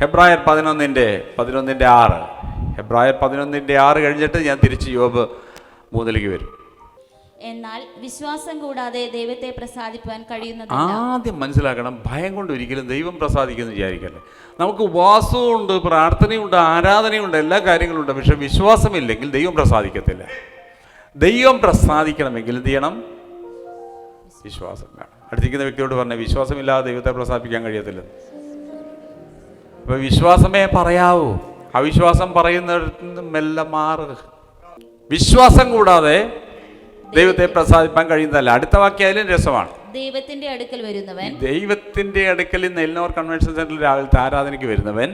ഹെബ്രായർ 11:6. ഹെബ്രായർ 11:6 കഴിഞ്ഞിട്ട് ഞാൻ തിരിച്ച് യോബ് 3 വരും. എന്നാൽ വിശ്വാസം കൂടാതെ ദൈവത്തെ പ്രസാദിപ്പാൻ കഴിയുന്നതല്ല. ആദ്യം മനസ്സിലാക്കണം, ഭയം കൊണ്ട് ഒരിക്കലും ദൈവം പ്രസാദിക്കുമെന്ന് വിചാരിക്കല്ലേ. നമുക്ക് ഉപവാസമുണ്ട്, പ്രാർത്ഥനയുണ്ട്, ആരാധനയുണ്ട്, എല്ലാ കാര്യങ്ങളുണ്ട്. പക്ഷെ വിശ്വാസമില്ലെങ്കിൽ ദൈവം പ്രസാദിക്കത്തില്ല. ദൈവം പ്രസാദിക്കണമെങ്കിൽ എന്ത് ചെയ്യണം? വിശ്വാസം വേണം. അടുത്തിരിക്കുന്ന വ്യക്തിയോട് പറഞ്ഞ, വിശ്വാസമില്ലാതെ ദൈവത്തെ പ്രസാദിപ്പിക്കാൻ കഴിയത്തില്ല. അപ്പൊ വിശ്വാസമേ പറയാവൂ. അവിശ്വാസം പറയുന്നിടത്ത് നിന്ന് മെല്ലെ മാറുക. വിശ്വാസം കൂടാതെ ദൈവത്തെ പ്രസാദിപ്പാൻ കഴിയുന്നതല്ല. അടുത്ത വാക്യായാലും രസമാണ്. ദൈവത്തിന്റെ അടുക്കൽ വരുന്നവൻ, ദൈവത്തിന്റെ അടുക്കൽ ഇന്ന് എൽനോർ കൺവെൻഷൻ സെന്ററിൽ രാവിലത്തെ ആരാധനയ്ക്ക് വരുന്നവൻ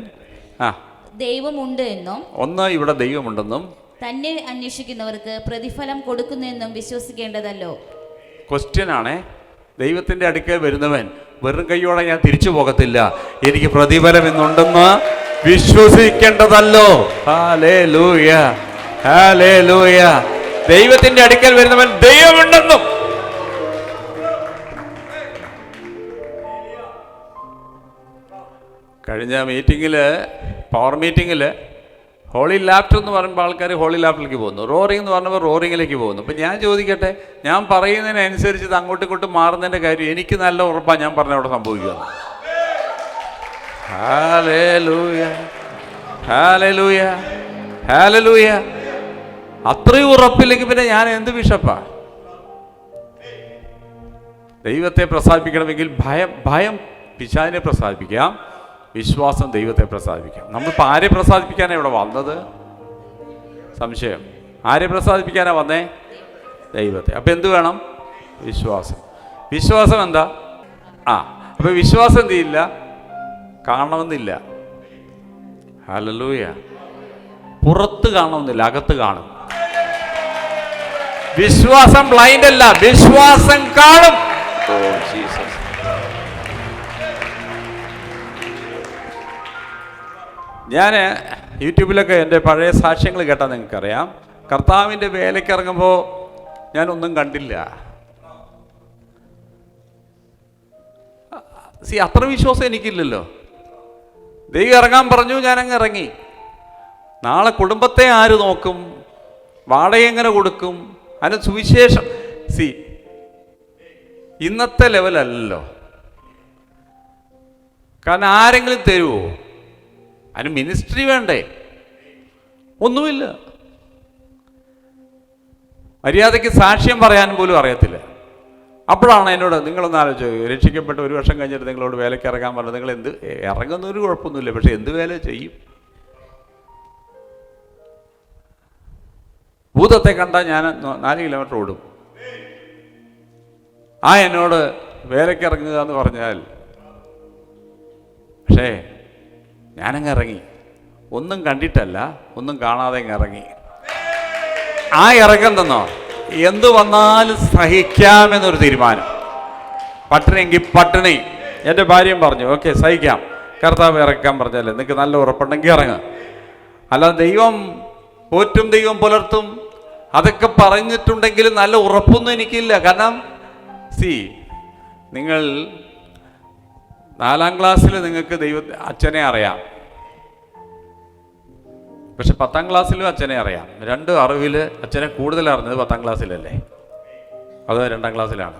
ദൈവമുണ്ട് എന്നും ഒന്ന് ഇവിടെ ദൈവമുണ്ടെന്നും തന്നെ അന്വേഷിക്കുന്നവർക്ക് പ്രതിഫലം കൊടുക്കുന്നെന്നും വിശ്വസിക്കേണ്ടതല്ലോ. ക്വസ്റ്റ്യൻ ആണേ. ദൈവത്തിന്റെ അടുക്കൽ വരുന്നവൻ വെറും കൈയോടെ ഞാൻ തിരിച്ചു പോകത്തില്ല, എനിക്ക് പ്രതിഫലം എന്നുണ്ടെന്ന് വിശ്വസിക്കേണ്ടതല്ലോ. Hallelujah, hallelujah. ദൈവത്തിന്റെ അടുക്കൽ വരുന്നവൻ ദൈവമുണ്ടെന്നും. കഴിഞ്ഞ മീറ്റിങ്ങില്, പവർ മീറ്റിങ്ങില്, ഹോളി ലാഫ്റ്റർ എന്ന് പറയുമ്പോൾ ആൾക്കാർ ഹോളി ലാഫ്റ്ററിലേക്ക് പോകുന്നു, റോറിംഗ് എന്ന് പറഞ്ഞപ്പോൾ റോറിങ്ങിലേക്ക് പോകുന്നു. അപ്പം ഞാൻ ചോദിക്കട്ടെ, ഞാൻ പറയുന്നതിനനുസരിച്ച് ഇത് അങ്ങോട്ടും ഇങ്ങോട്ടും മാറുന്നതിൻ്റെ കാര്യം എനിക്ക് നല്ല ഉറപ്പാണ് ഞാൻ പറഞ്ഞ അവിടെ സംഭവിക്കുക. Hallelujah, hallelujah, hallelujah. അത്രയും ഉറപ്പില്ലെങ്കിൽ പിന്നെ ഞാൻ എന്ത് ബിഷപ്പാ? ദൈവത്തെ പ്രസാദിപ്പിക്കണമെങ്കിൽ ഭയം പിശാചിനെ പ്രസാദിപ്പിക്കാം, വിശ്വാസം ദൈവത്തെ പ്രസാദിപ്പിക്കാം. നമ്മളിപ്പോൾ ആരെ പ്രസാദിപ്പിക്കാനാണ് ഇവിടെ വന്നത്? സംശയം. ആരെ പ്രസാദിപ്പിക്കാനാ വന്നേ? ദൈവത്തെ. അപ്പം എന്ത് വേണം? വിശ്വാസം. വിശ്വാസം എന്താ? അപ്പം വിശ്വാസം എന്ത് ചെയ്യില്ല? കാണണമെന്നില്ല. ഹല്ലേലൂയ. പുറത്ത് കാണണമെന്നില്ല, അകത്ത് കാണും. വിശ്വാസം ബ്ലൈൻഡ് അല്ല, വിശ്വാസം കാണും. Oh Jesus. ഞാൻ യൂട്യൂബിലൊക്കെ എൻ്റെ പഴയ സാക്ഷ്യങ്ങൾ കേട്ടാൽ നിങ്ങൾക്കറിയാം. കർത്താവിൻ്റെ വേലയ്ക്ക് ഇറങ്ങുമ്പോൾ ഞാനൊന്നും കണ്ടില്ല. അത്ര വിശ്വാസം എനിക്കില്ലല്ലോ. ദൈവം ഇറങ്ങാൻ പറഞ്ഞു, ഞാനങ്ങ് ഇറങ്ങി. നാളെ കുടുംബത്തെ ആര് നോക്കും? വാടക എങ്ങനെ കൊടുക്കും? അതിന് സുവിശേഷം ഇന്നത്തെ ലെവലല്ലോ. കാരണം ആരെങ്കിലും തരുമോ? അതിന് മിനിസ്ട്രി വേണ്ടേ? ഒന്നുമില്ല. മര്യാദയ്ക്ക് സാക്ഷ്യം പറയാൻ പോലും അറിയത്തില്ല. അപ്പോഴാണ് എന്നോട്, നിങ്ങളൊന്ന് ആലോചിച്ചു, രക്ഷിക്കപ്പെട്ട് 1 വർഷം കഴിഞ്ഞിട്ട് നിങ്ങളോട് വേലയ്ക്ക് ഇറങ്ങാൻ പറഞ്ഞു. നിങ്ങൾ എന്ത് ഇറങ്ങുന്നൊരു കുഴപ്പമൊന്നുമില്ല, പക്ഷെ എന്ത് വേല ചെയ്യും? ഭൂതത്തെ കണ്ടാൽ ഞാൻ 4 കിലോമീറ്റർ ഓടും. എന്നോട് വേലയ്ക്ക് ഇറങ്ങുക എന്ന് പറഞ്ഞാൽ, പക്ഷേ ഞാനങ്ങ് ഇറങ്ങി. ഒന്നും കണ്ടിട്ടല്ല, ഒന്നും കാണാതെ അങ്ങ് ഇറങ്ങി. ഇറക്കം തന്നോ? എന്ത് വന്നാലും സഹിക്കാമെന്നൊരു തീരുമാനം. പട്ടിണിയെങ്കിൽ പട്ടിണി. എൻ്റെ ഭാര്യയും പറഞ്ഞു, ഓക്കെ സഹിക്കാം, കർത്താവ് ഇറക്കാൻ പറഞ്ഞല്ലേ, നിങ്ങൾക്ക് നല്ല ഉറപ്പുണ്ടെങ്കിൽ ഇറങ്ങുക. അല്ലാതെ ദൈവം പോറ്റും, ദൈവം പുലർത്തും, അതൊക്കെ പറഞ്ഞിട്ടുണ്ടെങ്കിലും നല്ല ഉറപ്പൊന്നും എനിക്കില്ല. കാരണം നിങ്ങൾ 4ാം ക്ലാസ്സിൽ നിങ്ങൾക്ക് അച്ഛനെ അറിയാം, പക്ഷെ 10ാം ക്ലാസ്സിലും അച്ഛനെ അറിയാം. 2 അറിവിൽ അച്ഛനെ കൂടുതൽ അറിഞ്ഞത് 10ാം ക്ലാസ്സിലല്ലേ, അതോ 2ാം ക്ലാസ്സിലാണ്?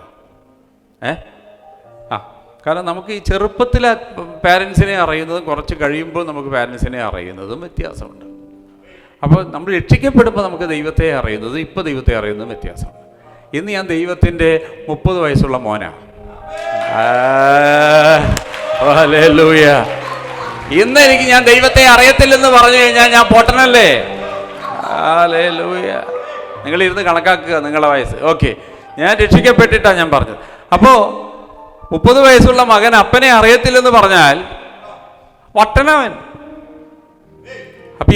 കാരണം നമുക്ക് ഈ ചെറുപ്പത്തിൽ പാരൻസിനെ അറിയുന്നതും കുറച്ച് കഴിയുമ്പോൾ നമുക്ക് പാരൻസിനെ അറിയുന്നതും വ്യത്യാസമുണ്ട്. അപ്പോൾ നമ്മൾ രക്ഷിക്കപ്പെടുമ്പോൾ നമുക്ക് ദൈവത്തെ അറിയുന്നത്, ഇപ്പോൾ ദൈവത്തെ അറിയുന്നതും വ്യത്യാസമുണ്ട്. ഇന്ന് ഞാൻ ദൈവത്തിൻ്റെ 30 വയസ്സുള്ള മോനാ. ഹല്ലേലൂയ. ഇന്ന് എനിക്ക് ഞാൻ ദൈവത്തെ അറിയത്തില്ലെന്ന് പറഞ്ഞു കഴിഞ്ഞാൽ ഞാൻ പൊട്ടനല്ലേ? ഹല്ലേലൂയ. നിങ്ങളിരുന്ന് കണക്കാക്കുക നിങ്ങളുടെ വയസ്സ്. ഓക്കെ, ഞാൻ രക്ഷിക്കപ്പെട്ടിട്ടാണ് ഞാൻ പറഞ്ഞത്. അപ്പോൾ 30 വയസ്സുള്ള മകൻ അപ്പനെ അറിയത്തില്ലെന്ന് പറഞ്ഞാൽ പൊട്ടനവൻ. അപ്പം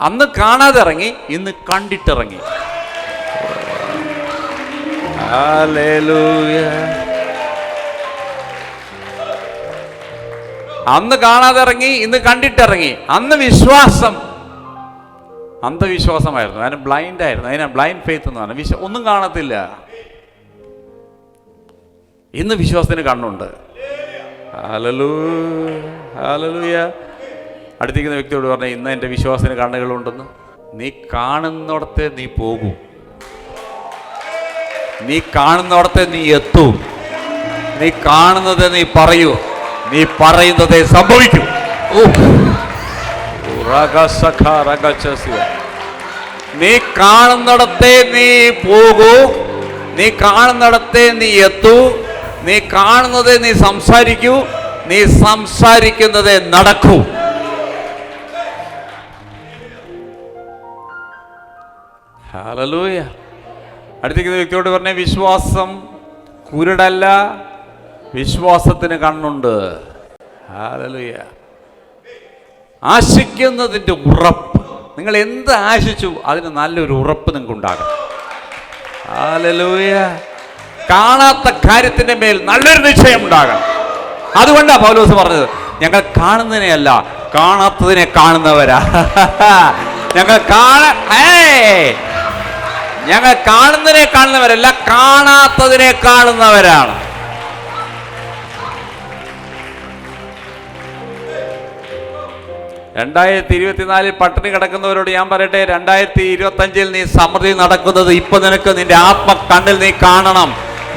അന്ന് കാണാതെ ഇറങ്ങി, ഇന്ന് കണ്ടിട്ടിറങ്ങി. ഹല്ലേലൂയ. അന്ന് കാണാതെ ഇറങ്ങി, ഇന്ന് കണ്ടിട്ടിറങ്ങി. അന്ന് അന്ധവിശ്വാസമായിരുന്നു, അതിന് ബ്ലൈൻഡ് ആയിരുന്നു. അതിനെ ബ്ലൈൻഡ് ഫെയ്ത്ത് എന്ന് പറഞ്ഞാൽ ഒന്നും കാണത്തില്ല. ഇന്ന് വിശ്വാസത്തിന് കണ്ണുണ്ട്. Hallelujah, hallelujah. അടുത്തിരിക്കുന്ന വ്യക്തിയോട് പറഞ്ഞ, ഇന്ന് എൻ്റെ വിശ്വാസത്തിന് കണ്ണുകളുണ്ടെന്ന്. നീ കാണുന്നിടത്തെ നീ പോകൂ, നീ കാണുന്നിടത്തെ നീ എത്തൂ, നീ കാണുന്നത് നീ പറയൂ, നീ പറയുന്നതേ സംഭവിക്കൂ. നീ കാണുന്നിടത്തെ നീ പോകൂ, നീ കാണുന്നിടത്തെ നീ എത്തൂ, നീ കാണുന്നതേ നീ സംസാരിക്കൂ, നീ സംസാരിക്കുന്നതേ നടക്കൂ. ഹല്ലേലൂയ. അടുത്തിരിക്കുന്ന വ്യക്തിയോട് പറഞ്ഞ, വിശ്വാസം കുരുടല്ല, വിശ്വാസത്തിന് കണ്ണുണ്ട്. ഹല്ലേലൂയ. ആശിക്കുന്നതിൻ്റെ ഉറപ്പ്, നിങ്ങൾ എന്ത് ആശിച്ചു അതിന് നല്ലൊരു ഉറപ്പ് നിങ്ങൾക്ക് ഉണ്ടാകും. ഹല്ലേലൂയ. കാണാത്ത കാര്യത്തിൻ്റെ മേൽ നല്ലൊരു നിശ്ചയം ഉണ്ടാകണം. അതുകൊണ്ടാണ് പൗലോസ് പറഞ്ഞത്, ഞങ്ങൾ കാണുന്നതിനെയല്ല കാണാത്തതിനെ കാണുന്നവരാ. ഞങ്ങൾ കാണുന്നതിനെ കാണുന്നവരല്ല, കാണാത്തതിനെ കാണുന്നവരാണ്. (2024) പട്ടിണി കിടക്കുന്നവരോട് ഞാൻ പറയട്ടെ, 2025 നീ സമൃദ്ധി നടക്കുന്നത് ഇപ്പൊ നിനക്ക് നിന്റെ ആത്മ കണ്ണിൽ നീ കാണണം.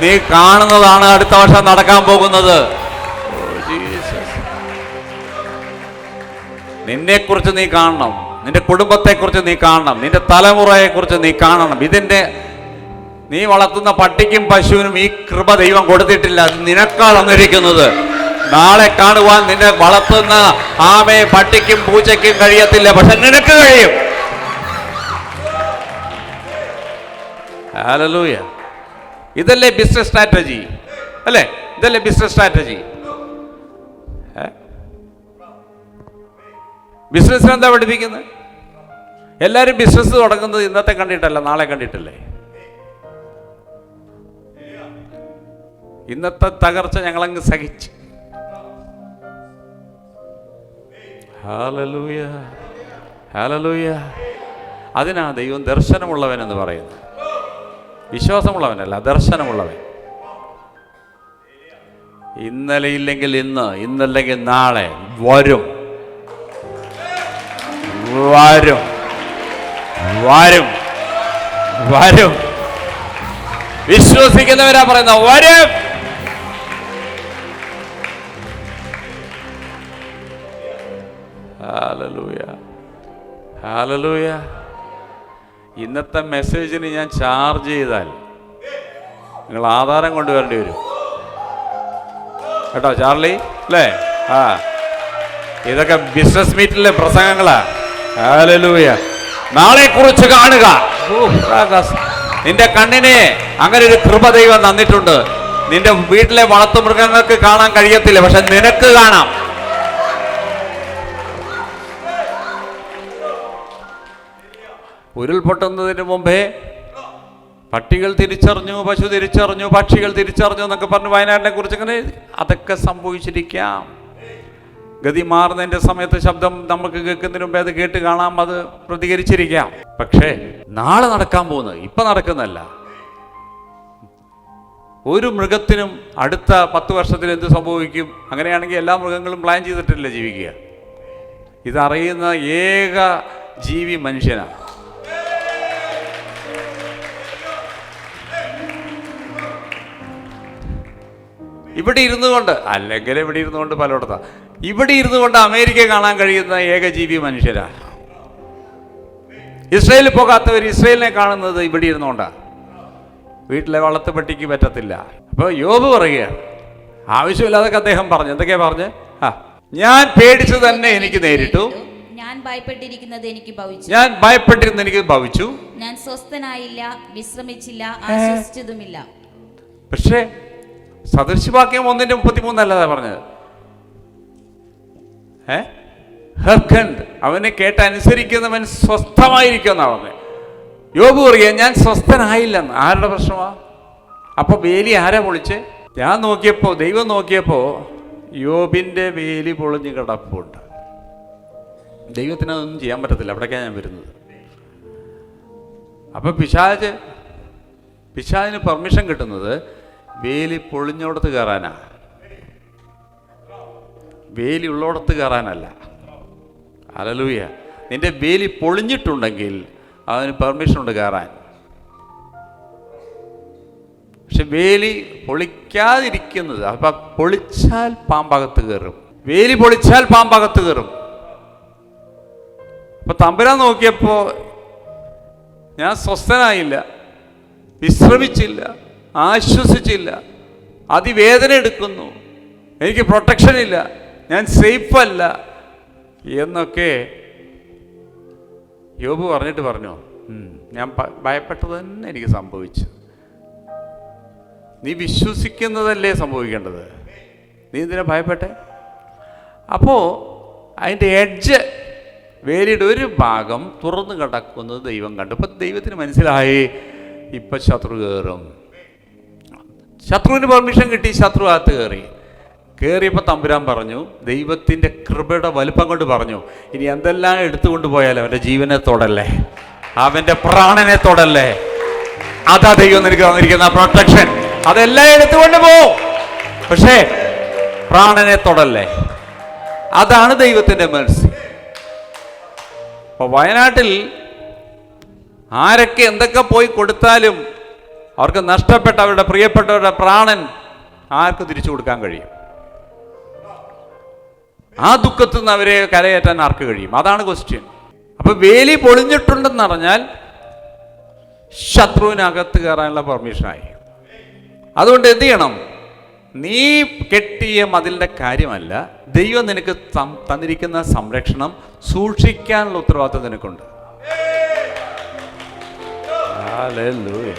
നീ കാണുന്നതാണ് അടുത്ത വർഷം നടക്കാൻ പോകുന്നത്. നിന്നെക്കുറിച്ച് നീ കാണണം, നിന്റെ കുടുംബത്തെക്കുറിച്ച് നീ കാണണം, നിന്റെ തലമുറയെക്കുറിച്ച് നീ കാണണം. ഇതിൻ്റെ നീ വളർത്തുന്ന പട്ടിക്കും പശുവിനും ഈ കൃപ ദൈവം കൊടുത്തിട്ടില്ല. നിനക്കാണ് തന്നിരിക്കുന്നത്. നാളെ കാണുവാൻ നിന്നെ വളർത്തുന്ന ആമയെ പട്ടിക്കും പൂച്ചയ്ക്കും കഴിയത്തില്ല, പക്ഷെ നിനക്ക് കഴിയും. ഹല്ലേലൂയ. ഇതല്ലേ ബിസിനസ് സ്ട്രാറ്റജി അല്ലേ? ഇതല്ലേ ബിസിനസ് സ്ട്രാറ്റജി? ബിസിനസ്സിന് എന്താ പഠിപ്പിക്കുന്നത്? എല്ലാവരും ബിസിനസ് തുടങ്ങുന്നത് ഇന്നത്തെ കണ്ടിട്ടല്ല, നാളെ കണ്ടിട്ടല്ലേ. ഇന്നത്തെ തകർച്ച ഞങ്ങളങ്ങ് സഹിച്ച്. Hallelujah, hallelujah. അതിനാ ദൈവം ദർശനമുള്ളവൻ എന്ന് പറയുന്നത്. വിശ്വാസമുള്ളവനല്ല, ദർശനമുള്ളവൻ. ഇന്നലെ ഇല്ലെങ്കിൽ ഇന്ന്, ഇന്നല്ലെങ്കിൽ നാളെ വരും, വരും, വരും, വരും. വിശ്വസിക്കുന്നവരാ പറയുന്ന വരും. Hallelujah, hallelujah. ഇന്നത്തെ മെസ്സേജിന് ഞാൻ ചാർജ് ചെയ്താൽ നിങ്ങൾ ആധാരം കൊണ്ടുവരേണ്ടി വരും കേട്ടോ, ചാർലി അല്ലേ? ഇതൊക്കെ ബിസിനസ് മീറ്റിലെ പ്രസംഗങ്ങളാ. ഹല്ലേലൂയ. നാളെ കുറിച്ച് കാണുക. നിന്റെ കണ്ണിനെ അങ്ങനെ ഒരു കൃപ ദൈവം തന്നിട്ടുണ്ട്. നിന്റെ വീട്ടിലെ വളർത്തുമൃഗങ്ങൾക്ക് കാണാൻ കഴിയത്തില്ല, പക്ഷെ നിനക്ക് കാണാം. ഉരുൾപൊട്ടുന്നതിന് മുമ്പേ പട്ടികൾ തിരിച്ചറിഞ്ഞു, പശു തിരിച്ചറിഞ്ഞു, പക്ഷികൾ തിരിച്ചറിഞ്ഞു എന്നൊക്കെ പറഞ്ഞ് വയനാടിനെ കുറിച്ച് ഇങ്ങനെ അതൊക്കെ സംഭവിച്ചിരിക്കാം. ഗതി മാറുന്നതിൻ്റെ സമയത്ത് ശബ്ദം നമുക്ക് കേൾക്കുന്നതിന് മുമ്പേ അത് കേട്ട് കാണാം, അത് പ്രതികരിച്ചിരിക്കാം. പക്ഷേ നാളെ നടക്കാൻ പോകുന്നത് ഇപ്പം നടക്കുന്നതല്ല. ഒരു മൃഗത്തിനും അടുത്ത 10 വർഷത്തിൽ എന്ത് സംഭവിക്കും? അങ്ങനെയാണെങ്കിൽ എല്ലാ മൃഗങ്ങളും പ്ലാൻ ചെയ്തിട്ടില്ല ജീവിക്കുക. ഇതറിയുന്ന ഏക ജീവി മനുഷ്യനാണ്. ഇവിടെ ഇരുന്നു കൊണ്ട്, അല്ലെങ്കിൽ ഇവിടെ ഇരുന്നു കൊണ്ട് പലയിടത്താണ്, ഇവിടെ ഇരുന്നു കൊണ്ട് അമേരിക്ക കാണാൻ കഴിയുന്ന ഏകജീവി മനുഷ്യരാ. ഇസ്രയേലിൽ പോകാത്തവർ ഇസ്രയേലിനെ കാണുന്നത് ഇവിടെ ഇരുന്നുകൊണ്ടാണ്. വീട്ടിലെ വളർത്തു പട്ടിക്ക് പറ്റത്തില്ല. അപ്പോൾ യോബ് പറയുകയാണ്, ആവശ്യമില്ലാതൊക്കെ അദ്ദേഹം പറഞ്ഞു. എന്തൊക്കെയാ പറഞ്ഞ്? ഞാൻ പേടിച്ചു തന്നെ എനിക്ക് നേരിട്ടു, ഞാൻ ഭയപ്പെട്ടിരിക്കുന്നത് എനിക്ക് ഭവിച്ചു, ഞാൻ ഭയപ്പെട്ടിരുന്നത് എനിക്ക് ഭവിച്ചു, ഞാൻ സ്വസ്ഥനായില്ല, വിശ്രമിച്ചില്ല, ആശ്വസിച്ചതുമില്ല. പക്ഷേ സദൃശവാക്യം 1:33 അല്ലാതെ പറഞ്ഞത്. ഹെർക്കൻഡ്, അവനെ കേട്ട് അനുസരിക്കുന്നവൻ സ്വസ്ഥമായിരിക്കുമെന്നാണ് പറഞ്ഞത്. യോബ് പറയുക, ഞാൻ സ്വസ്ഥനായില്ലെന്ന്. ആരുടെ പ്രശ്നമാ? അപ്പൊ വേലി ആരാ പൊളിച്ച്? ഞാൻ നോക്കിയപ്പോ, ദൈവം നോക്കിയപ്പോ യോബിന്റെ വേലി പൊളിഞ്ഞ് കിടപ്പുണ്ട്. ദൈവത്തിന് അതൊന്നും ചെയ്യാൻ പറ്റത്തില്ല. അവിടേക്കാണ് ഞാൻ വരുന്നത്. അപ്പൊ പിശാചിന് പെർമിഷൻ കിട്ടുന്നത് വേലി പൊളിഞ്ഞോടത്ത് കയറാനാ, വേലി ഉള്ളോടത്ത് കയറാനല്ല. ഹല്ലേലൂയ. നിന്റെ വേലി പൊളിഞ്ഞിട്ടുണ്ടെങ്കിൽ അവന് പെർമിഷൻ ഉണ്ട് കയറാൻ. പക്ഷെ വേലി പൊളിക്കാതിരിക്കുന്നത്, അപ്പം പൊളിച്ചാൽ പാമ്പകത്ത് കയറും. വേലി പൊളിച്ചാൽ പാമ്പകത്ത് കയറും. അപ്പൊ തമ്പുരാൻ നോക്കിയപ്പോൾ ഞാൻ സ്വസ്ഥനായില്ല, വിശ്രമിച്ചില്ല, ആശ്വസിച്ചില്ല, അതിവേദന എടുക്കുന്നു, എനിക്ക് പ്രൊട്ടക്ഷൻ ഇല്ല, ഞാൻ സേഫ് അല്ല എന്നൊക്കെ യോബ് പറഞ്ഞിട്ട് പറഞ്ഞു, ഞാൻ ഭയപ്പെട്ടത് തന്നെ എനിക്ക് സംഭവിച്ചു. നീ വിശ്വസിക്കുന്നതല്ലേ സംഭവിക്കേണ്ടത്, നീ എന്തിനാ ഭയപ്പെട്ടെ? അപ്പോൾ അതിൻ്റെ എഡ്ജ്, വേലിയുടെ ഒരു ഭാഗം തുറന്നു കിടക്കുന്നത് ദൈവം കണ്ടു. ഇപ്പം ദൈവത്തിന് മനസ്സിലായി ഇപ്പം ശത്രു കയറും. ശത്രുവിന് പെർമിഷൻ കിട്ടി, ശത്രു അകത്ത് കയറിയപ്പോൾ തമ്പുരാൻ പറഞ്ഞു, ദൈവത്തിൻ്റെ കൃപയുടെ വലുപ്പം കൊണ്ട് പറഞ്ഞു, ഇനി എന്തെല്ലാം എടുത്തുകൊണ്ട് പോയാലും അവൻ്റെ ജീവനെ തൊടല്ലേ, അവൻ്റെ പ്രാണനെ തൊടല്ലേ. അതാ ദൈവം നിനക്ക് തന്നിരിക്കുന്ന പ്രൊട്ടക്ഷൻ. അതെല്ലാം എടുത്തുകൊണ്ട് പോവും, പക്ഷേ പ്രാണനെ തൊടല്ലേ. അതാണ് ദൈവത്തിൻ്റെ മേഴ്സി. അപ്പോൾ വയനാട്ടിൽ ആരൊക്കെ എന്തൊക്കെ പോയി കൊടുത്താലും അവർക്ക് നഷ്ടപ്പെട്ട അവരുടെ പ്രിയപ്പെട്ടവരുടെ പ്രാണൻ ആർക്ക് തിരിച്ചു കൊടുക്കാൻ കഴിയും? ആ ദുഃഖത്തിൽ നിന്ന് അവരെ കരയേറ്റാൻ ആർക്ക് കഴിയും? അതാണ് ക്വസ്റ്റ്യൻ. അപ്പൊ വേലി പൊളിഞ്ഞിട്ടുണ്ടെന്ന് പറഞ്ഞാൽ ശത്രുവിനകത്ത് കയറാനുള്ള പെർമിഷനായി. അതുകൊണ്ട് എന്ത് ചെയ്യണം? നീ കെട്ടിയ മതിലിന്റെ കാര്യമല്ല, ദൈവം നിനക്ക് തന്നിരിക്കുന്ന സംരക്ഷണം സൂക്ഷിക്കാനുള്ള ഉത്തരവാദിത്വം നിനക്കുണ്ട്. ഹല്ലേലൂയ.